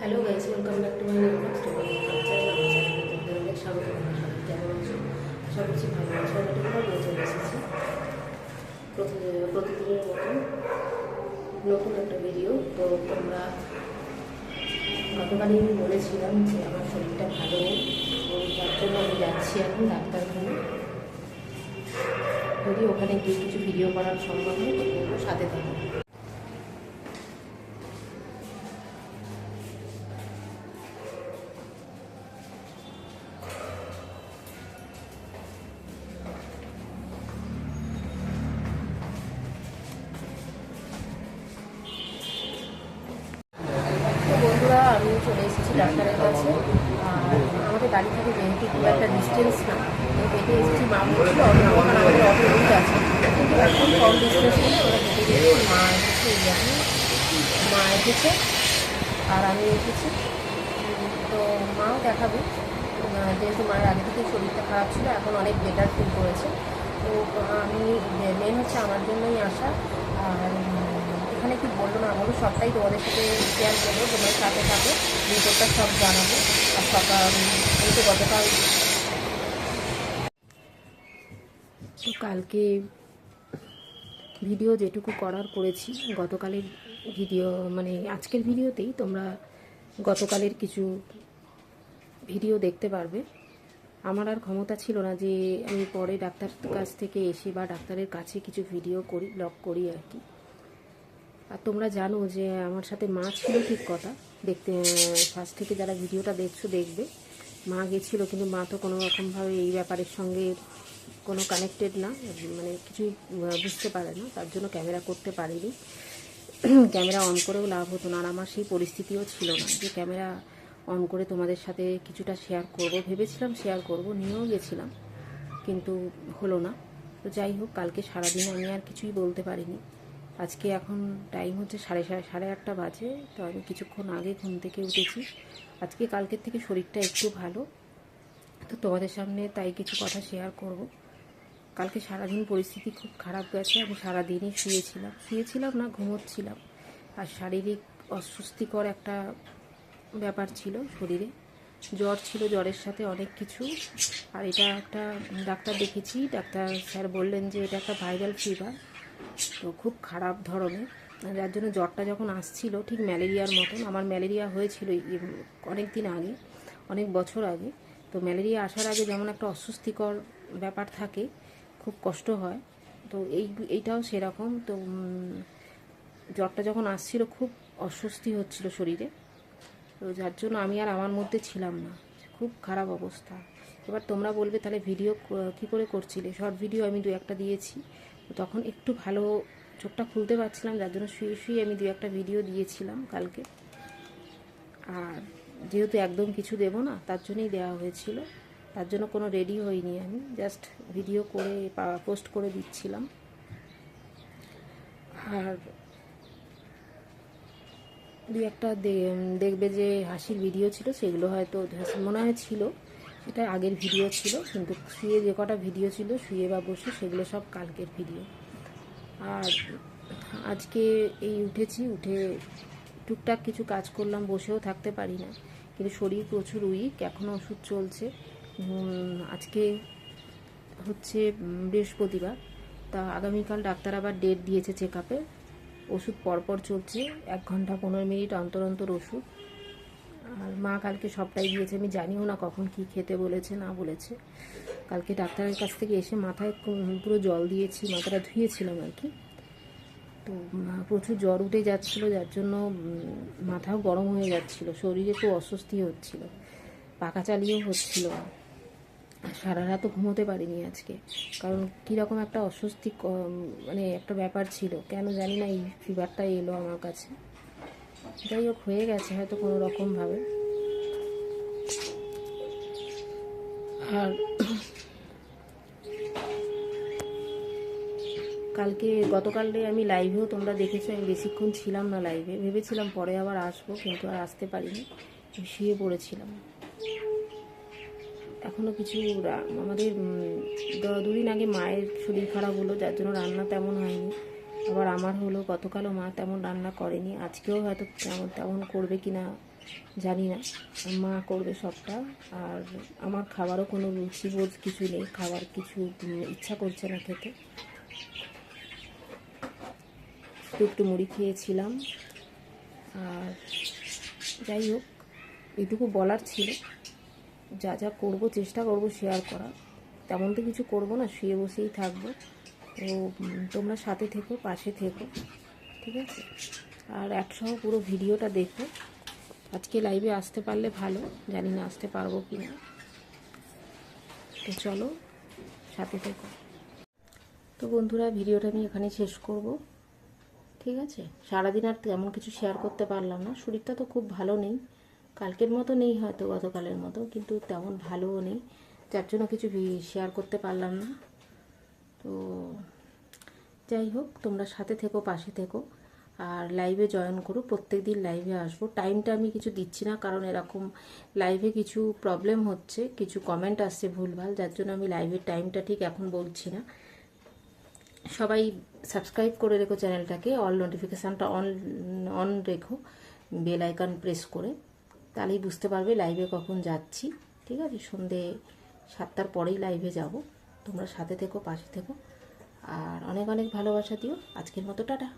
Hello guys, welcome back to my new blog story. আমার চ্যানেলে অনেক স্বাগত। কেমন আছো? আশা করছি ভালো আছো। আমি একটু নিয়ে চলে এসেছি প্রতিদিনের মতো নতুন একটা ভিডিও। তো তোমরা গতকালই আমি বলেছিলাম যে আমার শরীরটা ভালো নেই, তো যার জন্য আমি যাচ্ছি এখন ডাক্তারখানে। যদি ওখানে গিয়ে কিছু ভিডিও করার সম্ভব হয় তো সাথে থাকবো। বন্ধুরা, আমি চলে এসেছি ডাক্তারের কাছে। আর আমাদের বাড়ি থেকে যেহেতু খুব একটা ডিস্টেন্স না, তো হেঁটে এসেছি। মা বলছিল ওখানে আমাদের অটো রুট আছে, কিন্তু একদম কম ডিস্টেন্স নেই, আমরা হেঁটে গেছি। মা এসেছে, এই এখন মা এসেছে আর আমি এসেছি। তো মাও দেখাবে, যেহেতু মায়ের আগে থেকে শরীরটা খারাপ ছিল, এখন অনেক বেটার ফিল করেছে। তো আমি মেন হচ্ছে আমার জন্যই আসা। আর এখানে কি বললো না বলো, সবটাই তোমাদের সাথে শেয়ার করবো, তোমার সাথে থাকো, রিপোর্টটা সব জানাবো। আর সকাল এই তো গতকাল, তো কালকে ভিডিও যেটুকু করার করেছি, গতকালের ভিডিও মানে আজকের ভিডিওতেই তোমরা গতকালের কিছু ভিডিও দেখতে পারবে। আমার আর ক্ষমতা ছিল না যে আমি পরে ডাক্তার কাছ থেকে এসে বা ডাক্তারের কাছে কিছু ভিডিও করি, ব্লগ করি আর কি। আর তোমরা জানো যে আমার সাথে মা ছিল, ঠিক কথা। দেখতে ফার্স্ট থেকে যারা ভিডিওটা দেখছো দেখবে, মা গেছিলো, কিন্তু মা তো কোনো রকমভাবে এই ব্যাপারের সঙ্গে কোনো কানেক্টেড না, মানে কিছুই বুঝতে পারে না, তার জন্য ক্যামেরা করতে পারিনি। ক্যামেরা অন করেও লাভ হতো না, আর আমার সেই পরিস্থিতিও ছিল না যে ক্যামেরা অন করে তোমাদের সাথে কিছুটা শেয়ার করব। ভেবেছিলাম শেয়ার করব, নিয়েও গেছিলাম, কিন্তু হলো না। তো যাই হোক, কালকে সারাদিন আমি আর কিছুই বলতে পারিনি। আজকে এখন টাইম হচ্ছে সাড়ে আটটা বাজে। তো আমি কিছুক্ষণ আগে ঘুম থেকে উঠেছি। আজকে কালকের থেকে শরীরটা একটু ভালো, তো তোমাদের সামনে তাই কিছু কথা শেয়ার করব। কালকে সারাদিন পরিস্থিতি খুব খারাপ গেছে। আমি সারাদিনই শুয়েছিলাম না, ঘুমোচ্ছিলাম। আর শারীরিক অস্বস্তিকর একটা ব্যাপার ছিল শরীরে, জ্বর ছিল, জ্বরের সাথে অনেক কিছু। আর এটা একটা ডাক্তার দেখেছি, ডাক্তার স্যার বললেন যে এটা একটা ভাইরাল ফিভার, তো খুব খারাপ ধরনের। যার জন্য জ্বরটা যখন আসছিল ঠিক ম্যালেরিয়ার মতন, আমার ম্যালেরিয়া হয়েছিল অনেক দিন আগে, অনেক বছর আগে। তো ম্যালেরিয়া আসার আগে যেমন একটা অস্বস্তিকর ব্যাপার থাকে, খুব কষ্ট হয়, তো এইটাও সেরকম। তো জ্বরটা যখন আসছিল খুব অস্বস্তি হচ্ছিল শরীরে, তো যার জন্য আমি আর আমার মধ্যে ছিলাম না, খুব খারাপ অবস্থা। এবার তোমরা বলবে তাহলে ভিডিও কী করে করছিলে? শর্ট ভিডিও আমি দু একটা দিয়েছি, তখন একটু ভালো চোখটা খুলতে পারছিলাম, যার জন্য শুয়ে শুয়ে আমি দু একটা ভিডিও দিয়েছিলাম কালকে। আর যেহেতু একদম কিছু দেবো না, তার জন্যই দেওয়া হয়েছিল, তার জন্য কোনো রেডি হইনি, আমি জাস্ট ভিডিও করে পোস্ট করে দিচ্ছিলাম। আর দু একটা দেখবে যে হাসির ভিডিও ছিল, সেগুলো হয়তো মনে হয় ছিল, সেটা আগের ভিডিও ছিল, কিন্তু শুয়ে যে কটা ভিডিও ছিল শুয়ে বা বসে, সেগুলো সব কালকের ভিডিও। আর আজকে এই উঠে টুকটাক কিছু কাজ করলাম, বসেও থাকতে পারি না, কিন্তু শরীর প্রচুর উইক, এখনও ওষুধ চলছে। আজকে হচ্ছে বৃহস্পতিবার, তা আগামীকাল ডাক্তার আবার ডেট দিয়েছে চেক আপে। ওষুধ পরপর চলছে, 1 ঘন্টা 15 মিনিট অন্তর অন্তর ওষুধ। আর মা কালকে সবটাই দিয়েছে, আমি জানিও না কখন কি খেতে বলেছে না বলেছে। কালকে ডাক্তারের কাছ থেকে এসে মাথায় পুরো জল দিয়েছি, মাথাটা ধুয়েছিলাম আর কি। তো প্রচুর জ্বর উঠে যাচ্ছিলো, যার জন্য মাথাও গরম হয়ে যাচ্ছিলো, শরীরে খুব অস্বস্তি হচ্ছিল, পাখা চালিয়েও হচ্ছিল না। সারা রাতও ঘুমোতে পারিনি আজকে, কারণ কীরকম একটা অস্বস্তি মানে একটা ব্যাপার ছিল, কেন জানি না এই ফিভারটা এলো আমার কাছে। যাই হোক, হয়ে গেছে হয়তো কোনো রকমভাবে। আর গতকালে আমি লাইভেও তোমরা দেখেছো, আমি বেশিক্ষণ ছিলাম না লাইভে, ভেবেছিলাম পরে আবার আসবো, কিন্তু আর আসতে পারিনি, শুয়ে পড়েছিলাম। এখনও কিছু আমাদের দুদিন আগে মায়ের শরীর খারাপ হলো, যার জন্য রান্না তেমন হয়নি। আবার আমার হলো, গতকালও মা তেমন রান্না করেনি, আজকেও হয়তো তেমন করবে কি না জানি না, মা করবে সবটা। আর আমার খাবারও কোনো রুচি বোধ কিছু নেই, খাবার কিছু ইচ্ছা করছে না খেতে। একটু মুড়ি খেয়েছিলাম। আর যাই হোক, এটুকু বলার ছিল। যা যা করব চেষ্টা করব শেয়ার করা, তেমন তো কিছু করব না, শুয়ে বসেই থাকবো। তো তোমরা সাথে থেকো, পাশে থেকো, ঠিক আছে? আর একসহ পুরো ভিডিওটা দেখো। আজকে লাইভে আসতে পারলে ভালো, জানি না আসতে পারবো কি না। তো চলো সাথে থেকো। তো বন্ধুরা, ভিডিওটা আমি এখানে শেষ করব, ঠিক আছে? সারাদিন আর তেমন কিছু শেয়ার করতে পারলাম না, শরীরটা তো খুব ভালো নেই, কালকের মতো নেই হয়তো, গতকালের মতো, কিন্তু তেমন ভালোও নেই, যার জন্য কিছু শেয়ার করতে পারলাম না। তো যাই হোক, তোমরা সাথে থেকো, পাশে থেকো, আর লাইভে জয়েন করো। প্রত্যেক দিন লাইভে আসবো। টাইমটা আমি কিছু দিচ্ছি না, কারণ এরকম লাইভে কিছু প্রবলেম হচ্ছে, কিছু কমেন্ট আসছে ভুলভাল, যার জন্য আমি লাইভের টাইমটা ঠিক এখন বলছি না। সবাই সাবস্ক্রাইব করে রেখো চ্যানেলটাকে, অল নোটিফিকেশানটা অন রেখো, বেল আইকন প্রেস করে, তাহলেই বুঝতে পারবে লাইভে কখন যাচ্ছি, ঠিক আছে? সন্ধে 7টার পরেই লাইভে যাব। তোমরা সাথে থেকো, পাশে থেকো, আর অনেক অনেক ভালোবাসা দিও। আজকের মতো টাটা।